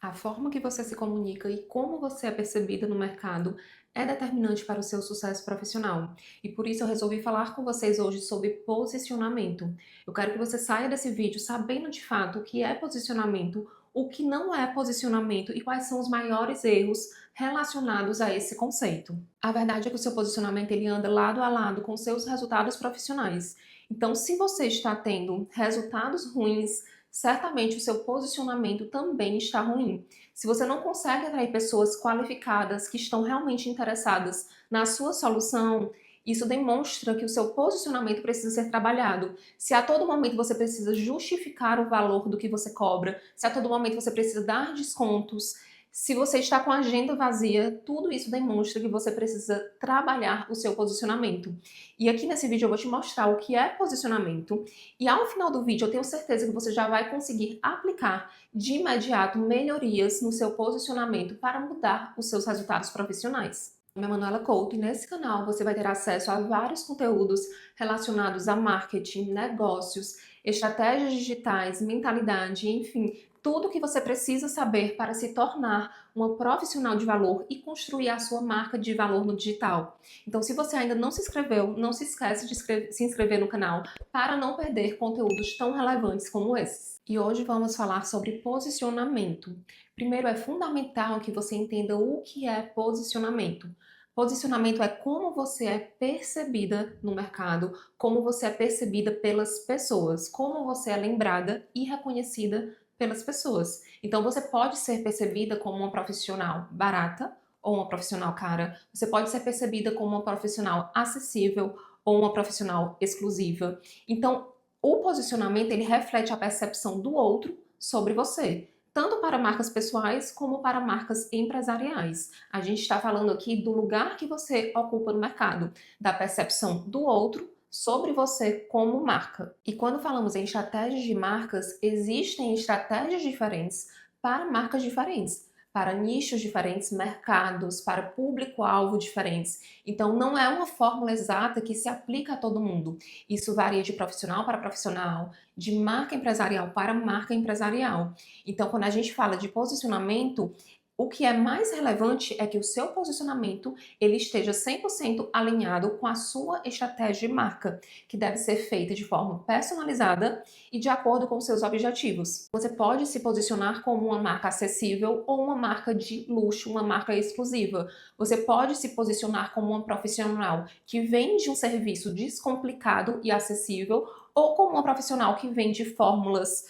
A forma que você se comunica e como você é percebida no mercado é determinante para o seu sucesso profissional. E por isso eu resolvi falar com vocês hoje sobre posicionamento. Eu quero que você saia desse vídeo sabendo de fato o que é posicionamento, o que não é posicionamento e quais são os maiores erros relacionados a esse conceito. A verdade é que o seu posicionamento ele anda lado a lado com seus resultados profissionais. Então, se você está tendo resultados ruins, certamente o seu posicionamento também está ruim. Se você não consegue atrair pessoas qualificadas que estão realmente interessadas na sua solução, isso demonstra que o seu posicionamento precisa ser trabalhado. Se a todo momento você precisa justificar o valor do que você cobra, se a todo momento você precisa dar descontos, se você está com a agenda vazia, tudo isso demonstra que você precisa trabalhar o seu posicionamento. E aqui nesse vídeo eu vou te mostrar o que é posicionamento e ao final do vídeo eu tenho certeza que você já vai conseguir aplicar de imediato melhorias no seu posicionamento para mudar os seus resultados profissionais. Meu nome é Manuela Couto e nesse canal você vai ter acesso a vários conteúdos relacionados a marketing, negócios, estratégias digitais, mentalidade, enfim, tudo o que você precisa saber para se tornar uma profissional de valor e construir a sua marca de valor no digital. Então, se você ainda não se inscreveu, não se esquece de se inscrever no canal para não perder conteúdos tão relevantes como esses. E hoje vamos falar sobre posicionamento. Primeiro, é fundamental que você entenda o que é posicionamento. Posicionamento é como você é percebida no mercado, como você é percebida pelas pessoas, como você é lembrada e reconhecida pelas pessoas. Então, você pode ser percebida como uma profissional barata ou uma profissional cara, você pode ser percebida como uma profissional acessível ou uma profissional exclusiva. Então, o posicionamento ele reflete a percepção do outro sobre você, tanto para marcas pessoais como para marcas empresariais. A gente está falando aqui do lugar que você ocupa no mercado, da percepção do outro sobre você como marca. E quando falamos em estratégias de marcas, existem estratégias diferentes para marcas diferentes, para nichos diferentes, mercados, para público-alvo diferentes. Então, não é uma fórmula exata que se aplica a todo mundo. Isso varia de profissional para profissional, de marca empresarial para marca empresarial. Então, quando a gente fala de posicionamento, o que é mais relevante é que o seu posicionamento ele esteja 100% alinhado com a sua estratégia de marca, que deve ser feita de forma personalizada e de acordo com seus objetivos. Você pode se posicionar como uma marca acessível ou uma marca de luxo, uma marca exclusiva. Você pode se posicionar como uma profissional que vende um serviço descomplicado e acessível ou como uma profissional que vende fórmulas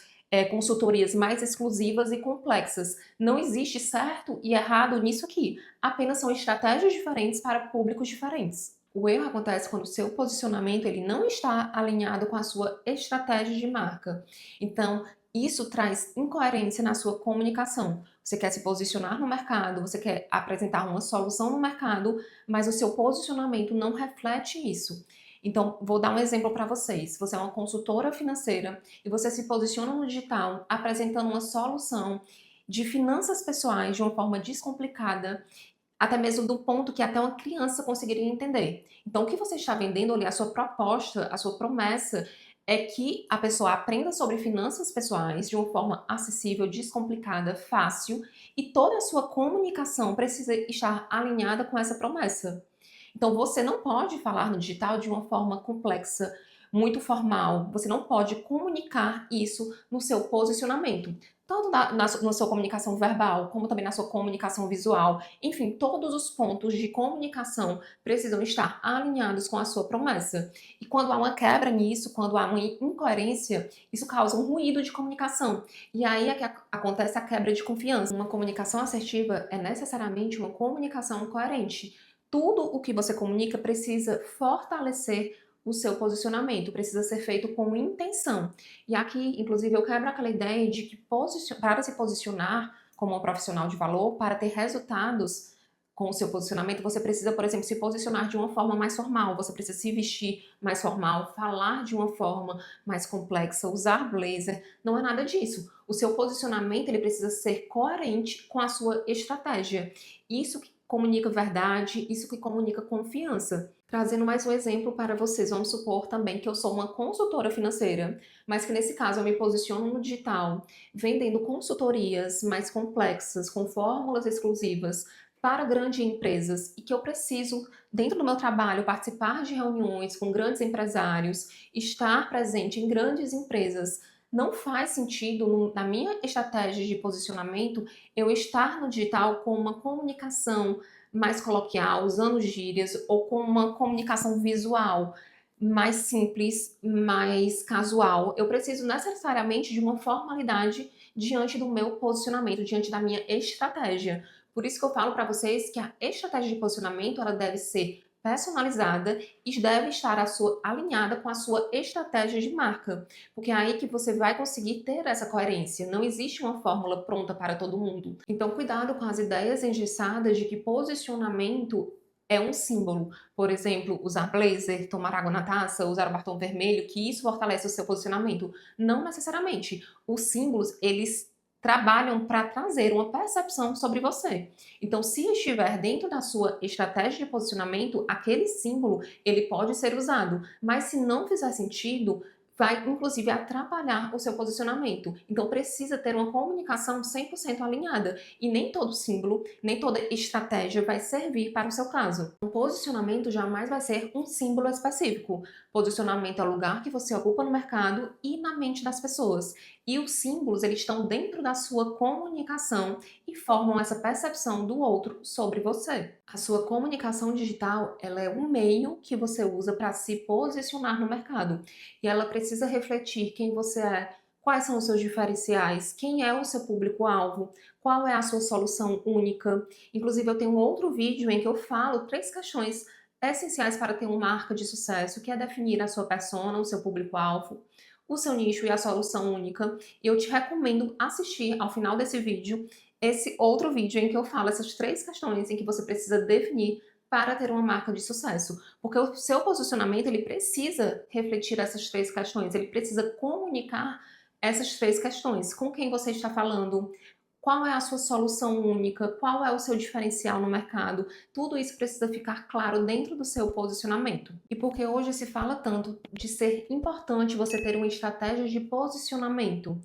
consultorias mais exclusivas e complexas. Não existe certo e errado nisso aqui. Apenas são estratégias diferentes para públicos diferentes. O erro acontece quando o seu posicionamento ele não está alinhado com a sua estratégia de marca. Então, isso traz incoerência na sua comunicação. Você quer se posicionar no mercado, você quer apresentar uma solução no mercado, mas o seu posicionamento não reflete isso. Então, vou dar um exemplo para vocês. Você é uma consultora financeira e você se posiciona no digital apresentando uma solução de finanças pessoais de uma forma descomplicada, até mesmo do ponto que até uma criança conseguiria entender. Então, o que você está vendendo ali, a sua proposta, a sua promessa, é que a pessoa aprenda sobre finanças pessoais de uma forma acessível, descomplicada, fácil, e toda a sua comunicação precisa estar alinhada com essa promessa. Então, você não pode falar no digital de uma forma complexa, muito formal. Você não pode comunicar isso no seu posicionamento, tanto na sua comunicação verbal, como também na sua comunicação visual. Enfim, todos os pontos de comunicação precisam estar alinhados com a sua promessa. E quando há uma quebra nisso, quando há uma incoerência, isso causa um ruído de comunicação. E aí é que acontece a quebra de confiança. Uma comunicação assertiva é necessariamente uma comunicação coerente. Tudo o que você comunica precisa fortalecer o seu posicionamento, precisa ser feito com intenção. E aqui, inclusive, eu quebro aquela ideia de que para se posicionar como um profissional de valor, para ter resultados com o seu posicionamento, você precisa, por exemplo, se posicionar de uma forma mais formal, você precisa se vestir mais formal, falar de uma forma mais complexa, usar blazer, não é nada disso. O seu posicionamento ele precisa ser coerente com a sua estratégia. Isso que comunica verdade, isso que comunica confiança. Trazendo mais um exemplo para vocês, vamos supor também que eu sou uma consultora financeira, mas que nesse caso eu me posiciono no digital, vendendo consultorias mais complexas, com fórmulas exclusivas para grandes empresas e que eu preciso, dentro do meu trabalho, participar de reuniões com grandes empresários, estar presente em grandes empresas. Não faz sentido, na minha estratégia de posicionamento, eu estar no digital com uma comunicação mais coloquial, usando gírias ou com uma comunicação visual mais simples, mais casual. Eu preciso necessariamente de uma formalidade diante do meu posicionamento, diante da minha estratégia. Por isso que eu falo para vocês que a estratégia de posicionamento ela deve ser personalizada e deve estar alinhada com a sua estratégia de marca, porque é aí que você vai conseguir ter essa coerência. Não existe uma fórmula pronta para todo mundo. Então, cuidado com as ideias engessadas de que posicionamento é um símbolo. Por exemplo, usar blazer, tomar água na taça, usar o batom vermelho, que isso fortalece o seu posicionamento. Não necessariamente. Os símbolos, eles trabalham para trazer uma percepção sobre você. Então, se estiver dentro da sua estratégia de posicionamento, aquele símbolo, ele pode ser usado. Mas se não fizer sentido, vai inclusive atrapalhar o seu posicionamento. Então precisa ter uma comunicação 100% alinhada e nem todo símbolo, nem toda estratégia vai servir para o seu caso. Um posicionamento jamais vai ser um símbolo específico. Posicionamento é o lugar que você ocupa no mercado e na mente das pessoas. E os símbolos, eles estão dentro da sua comunicação e formam essa percepção do outro sobre você. A sua comunicação digital, ela é um meio que você usa para se posicionar no mercado. E ela precisa refletir quem você é, quais são os seus diferenciais, quem é o seu público-alvo, qual é a sua solução única. Inclusive, eu tenho um outro vídeo em que eu falo 3 questões essenciais para ter uma marca de sucesso, que é definir a sua persona, o seu público-alvo, o seu nicho e a solução única. E eu te recomendo assistir ao final desse vídeo esse outro vídeo em que eu falo essas 3 questões em que você precisa definir para ter uma marca de sucesso. Porque o seu posicionamento, ele precisa refletir essas 3 questões, ele precisa comunicar essas 3 questões. Com quem você está falando? Qual é a sua solução única? Qual é o seu diferencial no mercado? Tudo isso precisa ficar claro dentro do seu posicionamento. E porque hoje se fala tanto de ser importante você ter uma estratégia de posicionamento.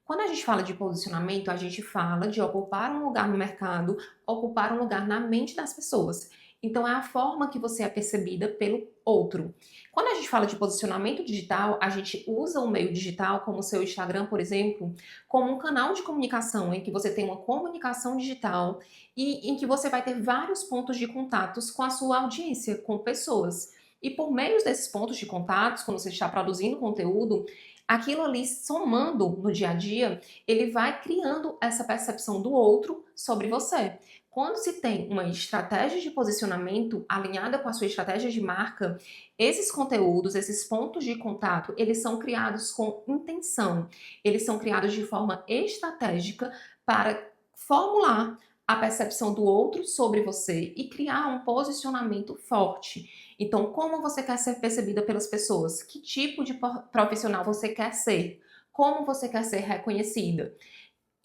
Quando a gente fala de posicionamento, a gente fala de ocupar um lugar no mercado, ocupar um lugar na mente das pessoas. Então, é a forma que você é percebida pelo outro. Quando a gente fala de posicionamento digital, a gente usa o meio digital, como o seu Instagram, por exemplo, como um canal de comunicação, em que você tem uma comunicação digital e em que você vai ter vários pontos de contatos com a sua audiência, com pessoas. E por meio desses pontos de contatos, quando você está produzindo conteúdo, aquilo ali somando no dia a dia, ele vai criando essa percepção do outro sobre você. Quando se tem uma estratégia de posicionamento alinhada com a sua estratégia de marca, esses conteúdos, esses pontos de contato, eles são criados com intenção. Eles são criados de forma estratégica para formular a percepção do outro sobre você e criar um posicionamento forte. Então, como você quer ser percebida pelas pessoas? Que tipo de profissional você quer ser? Como você quer ser reconhecida?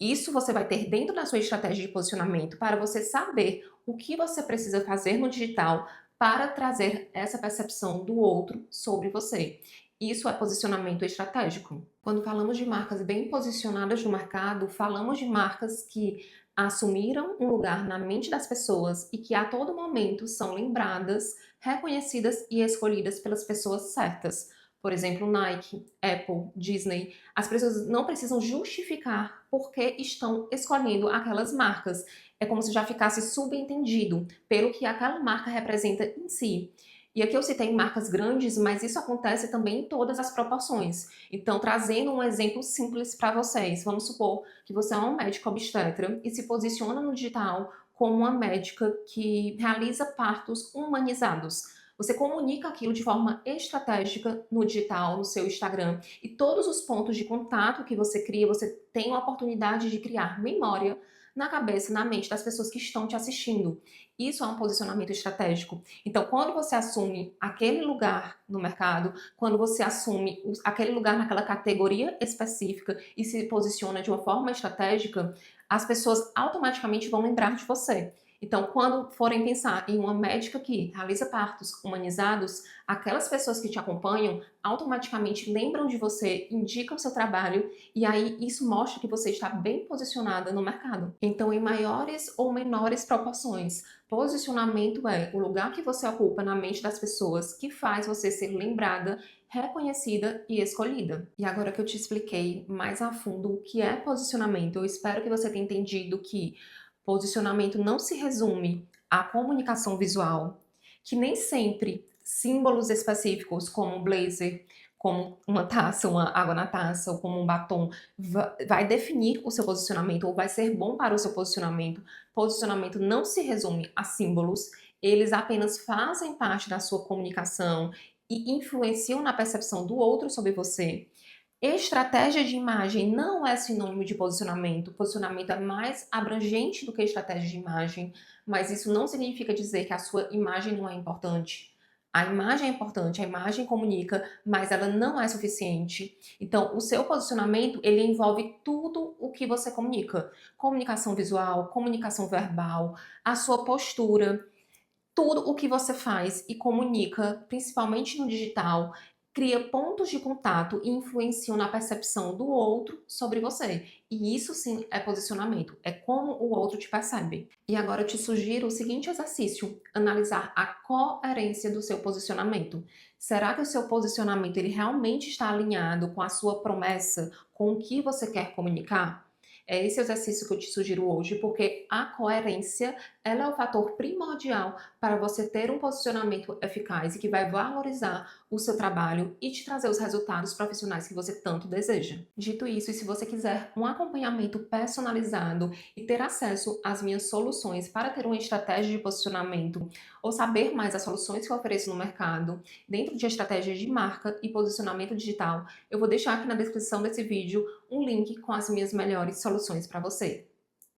Isso você vai ter dentro da sua estratégia de posicionamento para você saber o que você precisa fazer no digital para trazer essa percepção do outro sobre você. Isso é posicionamento estratégico. Quando falamos de marcas bem posicionadas no mercado, falamos de marcas que assumiram um lugar na mente das pessoas e que a todo momento são lembradas, reconhecidas e escolhidas pelas pessoas certas. Por exemplo, Nike, Apple, Disney. As pessoas não precisam justificar por que estão escolhendo aquelas marcas. É como se já ficasse subentendido pelo que aquela marca representa em si. E aqui eu citei marcas grandes, mas isso acontece também em todas as proporções. Então, trazendo um exemplo simples para vocês, vamos supor que você é uma médica obstetra e se posiciona no digital como uma médica que realiza partos humanizados. Você comunica aquilo de forma estratégica no digital, no seu Instagram, e todos os pontos de contato que você cria, você tem a oportunidade de criar memória na cabeça, na mente das pessoas que estão te assistindo. Isso é um posicionamento estratégico. Então, quando você assume aquele lugar no mercado, quando você assume aquele lugar naquela categoria específica e se posiciona de uma forma estratégica, as pessoas automaticamente vão lembrar de você. Então, quando forem pensar em uma médica que realiza partos humanizados, aquelas pessoas que te acompanham automaticamente lembram de você, indicam seu trabalho e aí isso mostra que você está bem posicionada no mercado. Então, em maiores ou menores proporções, posicionamento é o lugar que você ocupa na mente das pessoas que faz você ser lembrada, reconhecida e escolhida. E agora que eu te expliquei mais a fundo o que é posicionamento, eu espero que você tenha entendido que posicionamento não se resume à comunicação visual, que nem sempre símbolos específicos como um blazer, como uma taça, uma água na taça ou como um batom vai definir o seu posicionamento ou vai ser bom para o seu posicionamento. Posicionamento não se resume a símbolos, eles apenas fazem parte da sua comunicação e influenciam na percepção do outro sobre você. Estratégia de imagem não é sinônimo de posicionamento. Posicionamento é mais abrangente do que estratégia de imagem, mas isso não significa dizer que a sua imagem não é importante. A imagem é importante, a imagem comunica, mas ela não é suficiente. Então, o seu posicionamento, ele envolve tudo o que você comunica. Comunicação visual, comunicação verbal, a sua postura, tudo o que você faz e comunica, principalmente no digital, cria pontos de contato e influenciam na percepção do outro sobre você. E isso sim é posicionamento, é como o outro te percebe. E agora eu te sugiro o seguinte exercício: analisar a coerência do seu posicionamento. Será que o seu posicionamento ele realmente está alinhado com a sua promessa, com o que você quer comunicar? É esse exercício que eu te sugiro hoje, porque a coerência ela é o fator primordial para você ter um posicionamento eficaz e que vai valorizar o seu trabalho e te trazer os resultados profissionais que você tanto deseja. Dito isso, e se você quiser um acompanhamento personalizado e ter acesso às minhas soluções para ter uma estratégia de posicionamento ou saber mais as soluções que eu ofereço no mercado, dentro de estratégias de marca e posicionamento digital, eu vou deixar aqui na descrição desse vídeo um link com as minhas melhores soluções para você.